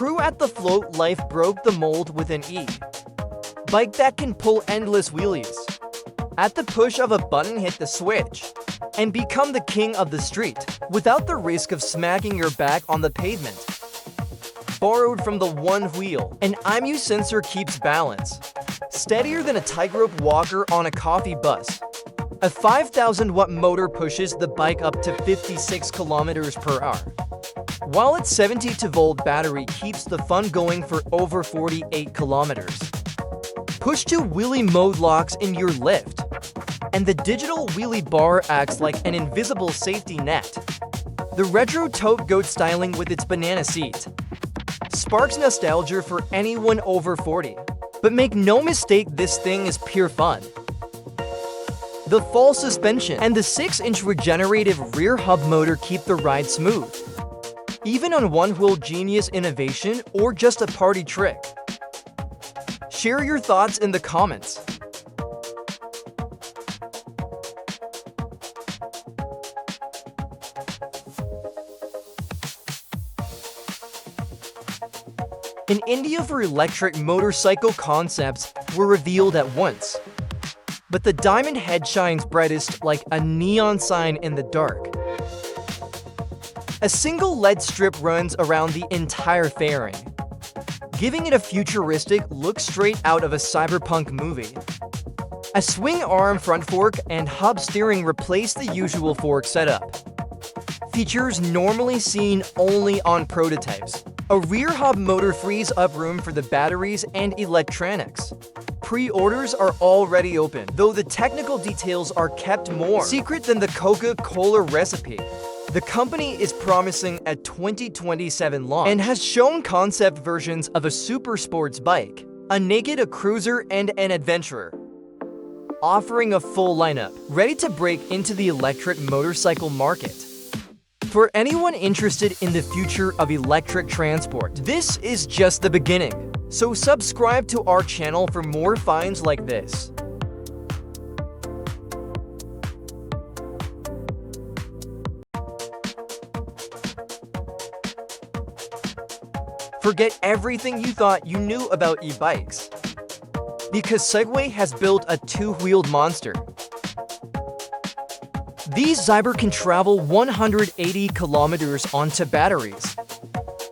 crew at the Float Life broke the mold with an bike that can pull endless wheelies. At the push of a button, hit the switch and become the king of the street without the risk of smacking your back on the pavement. Borrowed from the one wheel, an IMU sensor keeps balance steadier than a tightrope walker on a coffee bus. A 5,000-watt motor pushes the bike up to 56 kilometers per hour, while its 72-volt battery keeps the fun going for over 48 kilometers. Push-to-wheelie mode locks in your lift, and the digital wheelie bar acts like an invisible safety net. The retro tote goat styling with its banana seat sparks nostalgia for anyone over 40. But make no mistake, this thing is pure fun. The fall suspension and the 6-inch regenerative rear hub motor keep the ride smooth, even on one-wheel genius innovation or just a party trick. Share your thoughts in the comments. In India, for electric motorcycle concepts were revealed at once. But the diamond head shines brightest like a neon sign in the dark. A single LED strip runs around the entire fairing, giving it a futuristic look straight out of a cyberpunk movie. A swing arm front fork and hub steering replace the usual fork setup. Features normally seen only on prototypes. A rear hub motor frees up room for the batteries and electronics. Pre-orders are already open, though the technical details are kept more secret than the Coca-Cola recipe. The company is promising a 2027 launch and has shown concept versions of a super sports bike, a naked, a cruiser, and an adventurer, offering a full lineup, ready to break into the electric motorcycle market. For anyone interested in the future of electric transport, this is just the beginning. So subscribe to our channel for more finds like this. Forget everything you thought you knew about e-bikes, because Segway has built a two-wheeled monster. These Zyber can travel 180 kilometers onto batteries,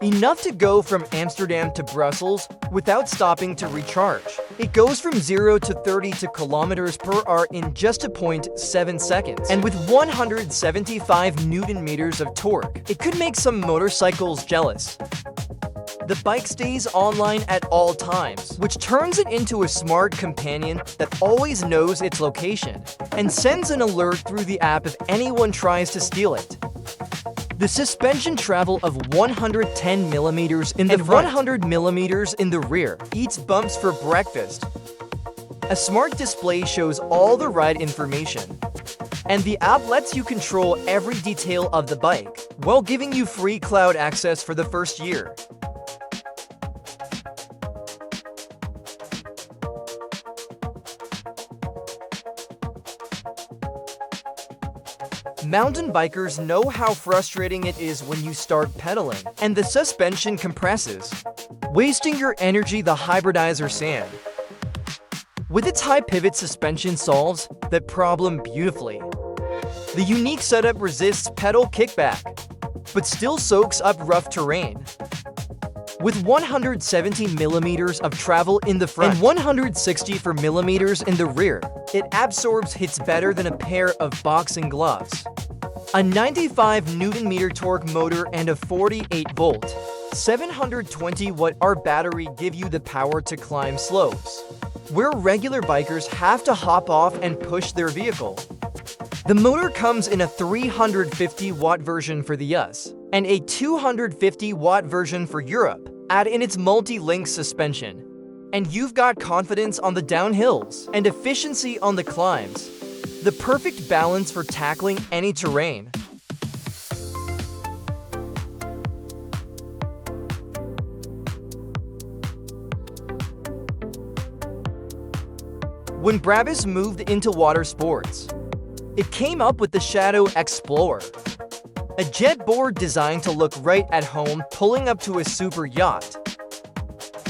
enough to go from Amsterdam to Brussels without stopping to recharge. It goes from 0 to 32 kilometers per hour in just 0.7 seconds, and with 175 Newton meters of torque, it could make some motorcycles jealous. The bike stays online at all times, which turns it into a smart companion that always knows its location and sends an alert through the app if anyone tries to steal it. The suspension travel of 110 millimeters in the front and 100 millimeters in the rear eats bumps for breakfast. A smart display shows all the ride information, and the app lets you control every detail of the bike while giving you free cloud access for the first year. Mountain bikers know how frustrating it is when you start pedaling and the suspension compresses, wasting your energy. The hybridizer sand, with its high pivot suspension, solves that problem beautifully. The unique setup resists pedal kickback, but still soaks up rough terrain. With 170 millimeters of travel in the front and 164 millimeters in the rear, it absorbs hits better than a pair of boxing gloves. A 95 Newton-meter torque motor and a 48-volt, 720-watt battery give you the power to climb slopes where regular bikers have to hop off and push their vehicle. The motor comes in a 350-watt version for the US and a 250-watt version for Europe. Add in its multi-link suspension, and you've got confidence on the downhills and efficiency on the climbs. The perfect balance for tackling any terrain. When Brabus moved into water sports, it came up with the Shadow Explorer, A jet board designed to look right at home, pulling up to a super yacht.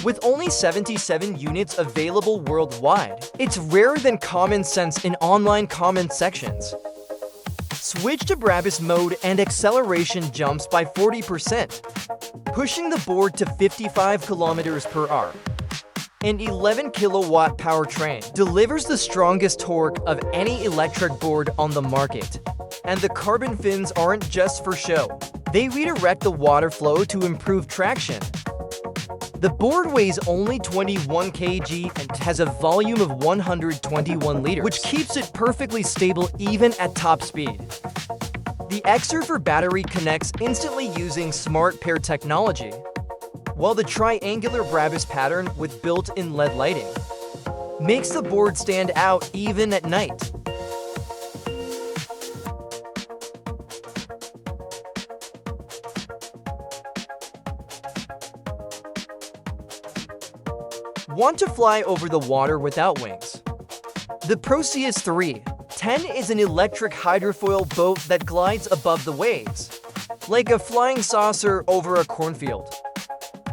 With only 77 units available worldwide, it's rarer than common sense in online comment sections. Switch to Brabus mode and acceleration jumps by 40%, pushing the board to 55 kilometers per hour. An 11 kilowatt powertrain delivers the strongest torque of any electric board on the market. And the carbon fins aren't just for show. They redirect the water flow to improve traction. The board weighs only 21 kg and has a volume of 121 liters, which keeps it perfectly stable even at top speed. The XR for battery connects instantly using smart pair technology, while the triangular Brabus pattern with built-in LED lighting makes the board stand out even at night. Want to fly over the water without wings? The Proceus 310 is an electric hydrofoil boat that glides above the waves, like a flying saucer over a cornfield.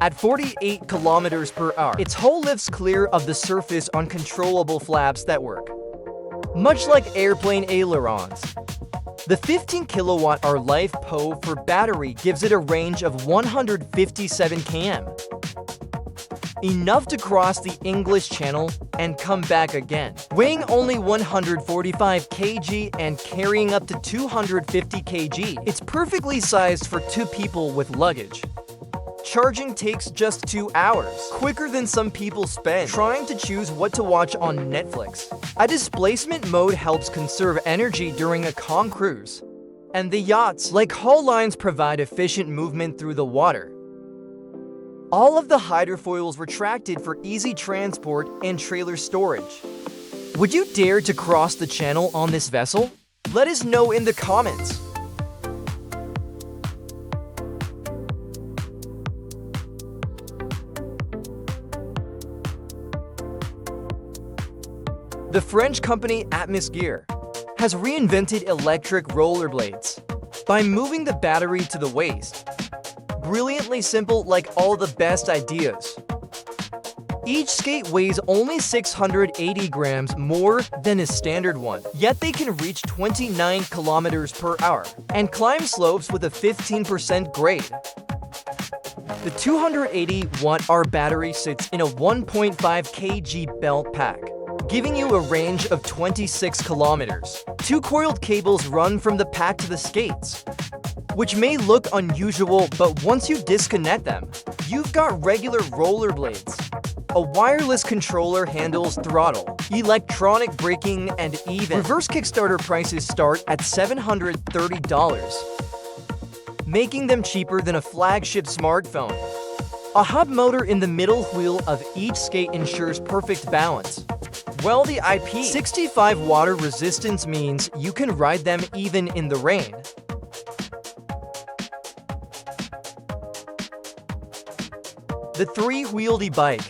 At 48 kilometers per hour, its hull lifts clear of the surface on controllable flaps that work, much like airplane ailerons. The 15 kilowatt-hour Life Po for battery gives it a range of 157 km. Enough to cross the English Channel and come back again. Weighing only 145 kg and carrying up to 250 kg, it's perfectly sized for 2 people with luggage. Charging takes just 2 hours, quicker than some people spend trying to choose what to watch on Netflix. A displacement mode helps conserve energy during a calm cruise. And the yachts, like hull lines, provide efficient movement through the water. All of the hydrofoils retracted for easy transport and trailer storage. Would you dare to cross the channel on this vessel? Let us know in the comments. The French company Atmosgear has reinvented electric rollerblades by moving the battery to the waist. Brilliantly simple, like all the best ideas. Each skate weighs only 680 grams more than a standard one, yet they can reach 29 kilometers per hour and climb slopes with a 15% grade. The 280-watt-hour battery sits in a 1.5 kg belt pack, giving you a range of 26 kilometers. 2 coiled cables run from the pack to the skates, which may look unusual, but once you disconnect them, you've got regular rollerblades. A wireless controller handles throttle, electronic braking, and even reverse. Kickstarter prices start at $730, making them cheaper than a flagship smartphone. A hub motor in the middle wheel of each skate ensures perfect balance, while the IP65 water resistance means you can ride them even in the rain. The 3-wheeled e-bike.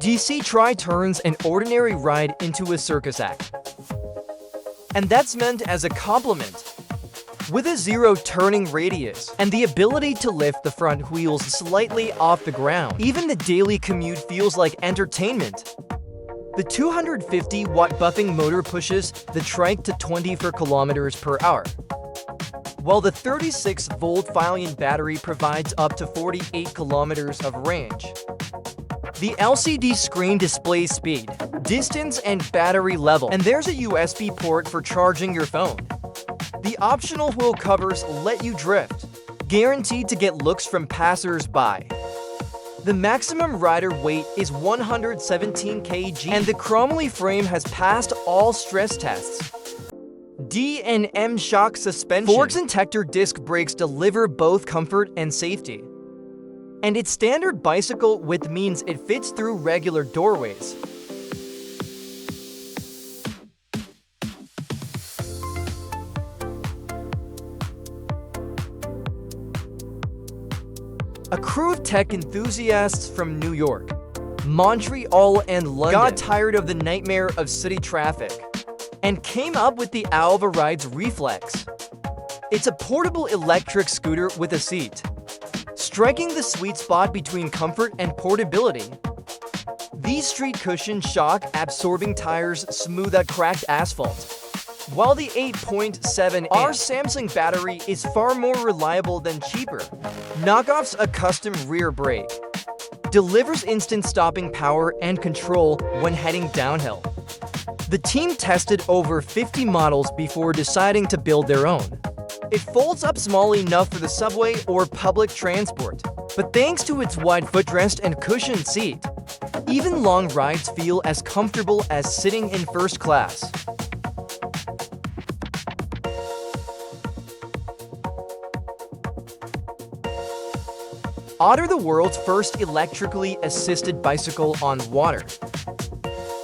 DC turns an ordinary ride into a circus act. And that's meant as a compliment. With a 0 turning radius and the ability to lift the front wheels slightly off the ground, even the daily commute feels like entertainment. The 250-watt buffing motor pushes the trike to 24 kilometers per hour, while the 36-volt Philion battery provides up to 48 kilometers of range. The LCD screen displays speed, distance, and battery level, and there's a USB port for charging your phone. The optional wheel covers let you drift, guaranteed to get looks from passers-by. The maximum rider weight is 117 kg, and the chromoly frame has passed all stress tests. D&M shock suspension. Forks and Tector disc brakes deliver both comfort and safety. And its standard bicycle width means it fits through regular doorways. A crew of tech enthusiasts from New York, Montreal, and London got tired of the nightmare of city traffic and came up with the Alva Rides Reflex. It's a portable electric scooter with a seat, striking the sweet spot between comfort and portability. These street cushion shock-absorbing tires smooth out cracked asphalt, while the 8.7-hour Samsung battery is far more reliable than cheaper. Knockoff's a custom rear brake delivers instant stopping power and control when heading downhill. The team tested over 50 models before deciding to build their own. It folds up small enough for the subway or public transport, but thanks to its wide footrest and cushioned seat, even long rides feel as comfortable as sitting in first class. Otter, the world's first electrically assisted bicycle on water,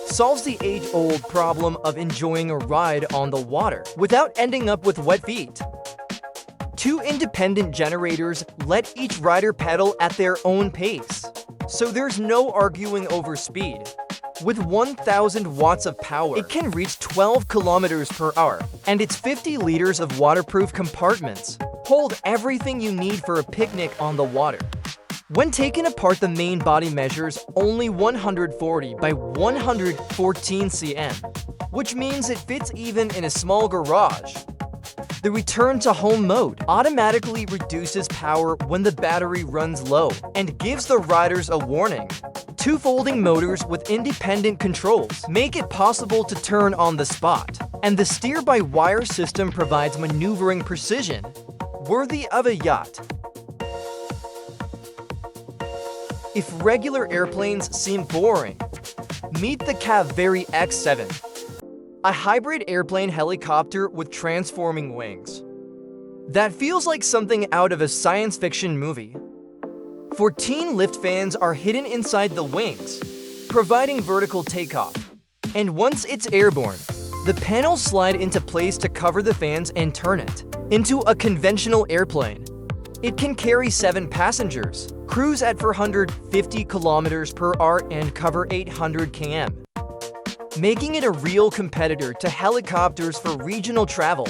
solves the age-old problem of enjoying a ride on the water without ending up with wet feet. Two independent generators let each rider pedal at their own pace, so there's no arguing over speed. With 1,000 watts of power, it can reach 12 kilometers per hour, and its 50 liters of waterproof compartments hold everything you need for a picnic on the water. When taken apart, the main body measures only 140 by 114 cm, which means it fits even in a small garage. The return to home mode automatically reduces power when the battery runs low and gives the riders a warning. Two folding motors with independent controls make it possible to turn on the spot, and the steer-by-wire system provides maneuvering precision worthy of a yacht. If regular airplanes seem boring, meet the Kaveri X7, a hybrid airplane helicopter with transforming wings. That feels like something out of a science fiction movie. 14 lift fans are hidden inside the wings, providing vertical takeoff. And once it's airborne, the panels slide into place to cover the fans and turn it into a conventional airplane. It can carry 7 passengers, cruise at 450 kilometers per hour, and cover 800 km, making it a real competitor to helicopters for regional travel.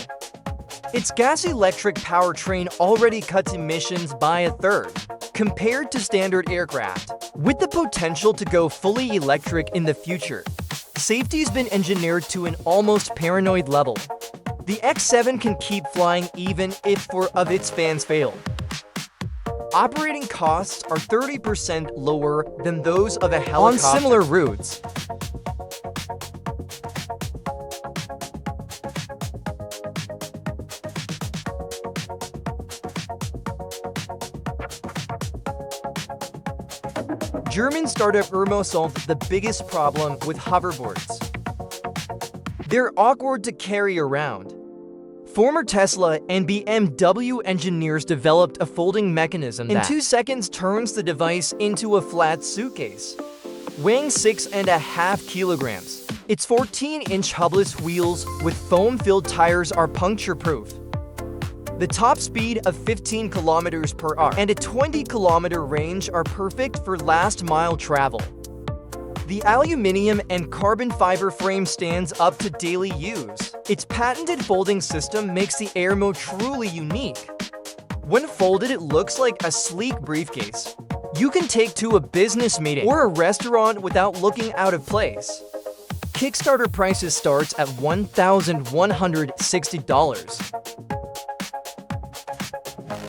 Its gas-electric powertrain already cuts emissions by a third compared to standard aircraft, with the potential to go fully electric in the future. Safety's been engineered to an almost paranoid level. The X7 can keep flying even if 4 of its fans fail. Operating costs are 30% lower than those of a helicopter on similar routes. German startup Irmo solved the biggest problem with hoverboards. They're awkward to carry around. Former Tesla and BMW engineers developed a folding mechanism that in 2 seconds turns the device into a flat suitcase. Weighing 6.5 kilograms, its 14-inch hubless wheels with foam-filled tires are puncture-proof. The top speed of 15 kilometers per hour and a 20-kilometer range are perfect for last-mile travel. The aluminum and carbon fiber frame stands up to daily use. Its patented folding system makes the Irmo truly unique. When folded, it looks like a sleek briefcase you can take to a business meeting or a restaurant without looking out of place. Kickstarter prices starts at $1,160.